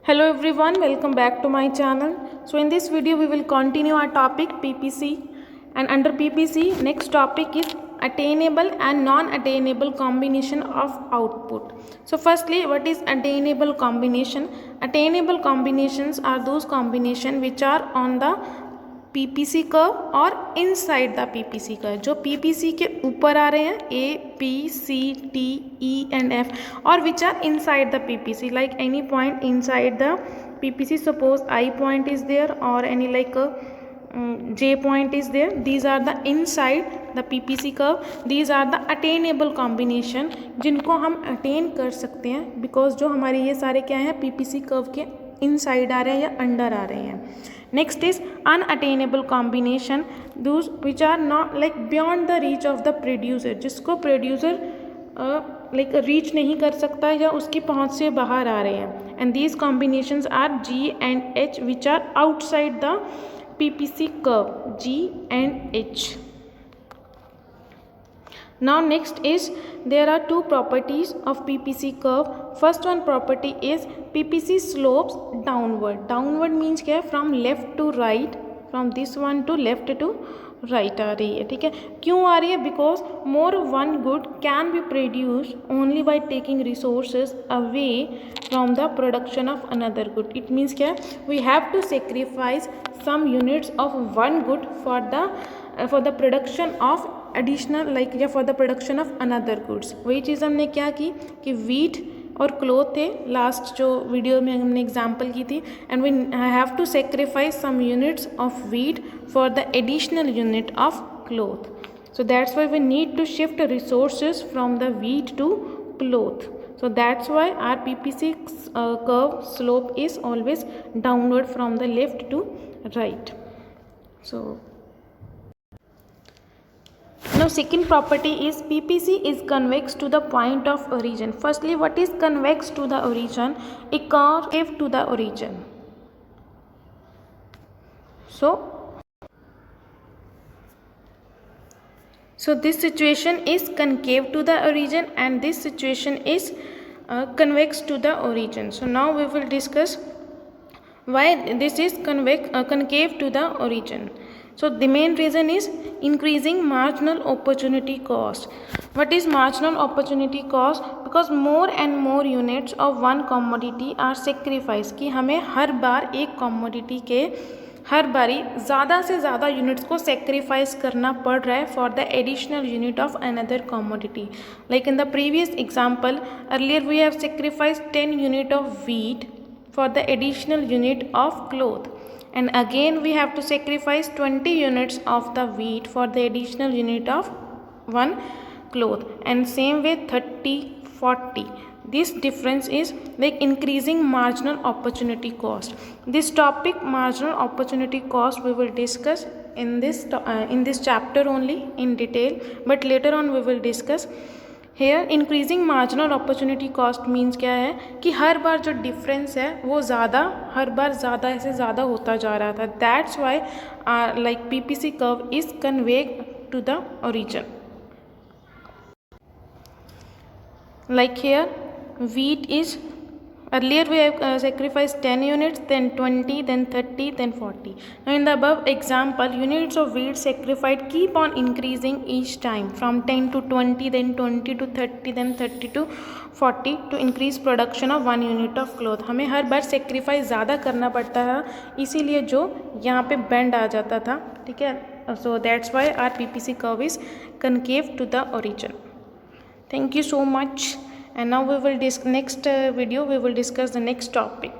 Hello everyone, welcome back to my channel. So in this video we will continue our topic PPC, and under PPC next topic is attainable and non-attainable combination of output. So firstly, what is attainable combination? Attainable combinations are those combination which are on the PPC curve और inside the PPC curve, जो PPC के ऊपर आ रहे हैं A P C T E and F, और which are inside the PPC like any point inside the PPC. Suppose I point is there और any like J point is there. These are the inside the PPC curve. These are the attainable combination जिनको हम attain कर सकते हैं because जो हमारे ये सारे क्या हैं PPC curve के inside आ रहे हैं या under आ रहे हैं. Next is unattainable combination, those which are not like beyond the reach of the producer, जिसको producer like reach नहीं कर सकता या उसकी पहुँच से बाहर आ रहे हैं. And these combinations are G and H which are outside the PPC curve, G and H. Now next is there are two properties of PPC curve. First one property is PPC slopes downward. Downward means क्या है, from left to right, from this one to left to right आ रही है. ठीक है, क्यों आ रही है? Because more one good can be produced only by taking resources away from the production of another good. It means क्या है, we have to sacrifice some units of one good for the production of additional like या for the production of another goods. वही चीज़ हमने क्या की कि wheat और cloth थे लास्ट जो वीडियो में हमने एग्जांपल की थी, and we have to sacrifice some units of wheat for the additional unit of cloth. So that's why we need to shift resources from the wheat to cloth. So that's why our PPC curve slope is always downward from the left to right. So now second property is PPC is convex to the point of origin. Firstly, what is convex to the origin? A concave to the origin. So this situation is concave to the origin and this situation is convex to the origin. So now we will discuss why this is concave to the origin. So the main reason is increasing marginal opportunity cost. What is marginal opportunity cost? Because more and more units of one commodity are sacrificed. कि हमें हर बार एक commodity के हर बारी ज़्यादा से ज़्यादा units को sacrifice करना पड़ रहा है for the additional unit of another commodity. Like in the previous example earlier we have sacrifice 10 unit of wheat for the additional unit of cloth, and again we have to sacrifice 20 units of the wheat for the additional unit of one cloth, and same way 30 40. This difference is like increasing marginal opportunity cost. This topic marginal opportunity cost we will discuss in this chapter only in detail, but later on we will discuss. Here increasing marginal opportunity cost means क्या है कि हर बार जो difference है वो हर बार ज़्यादा ऐसे ज़्यादा होता जा रहा था. That's why like PPC curve is concave to the origin. Like here wheat is earlier we have sacrificed 10 units, then 20, then 30, then 40. Now in the above example units of wheat sacrificed keep on increasing each time from 10 to 20, then 20 to 30, then 30 to 40 to increase production of 1 unit of cloth. हमें हर बार sacrifice ज़्यादा करना पड़ता था, इसीलिए जो यहाँ पे bend आ जाता था. ठीक है, so that's why our PPC curve is concave to the origin. Thank you so much, and now we will next video we will discuss the next topic.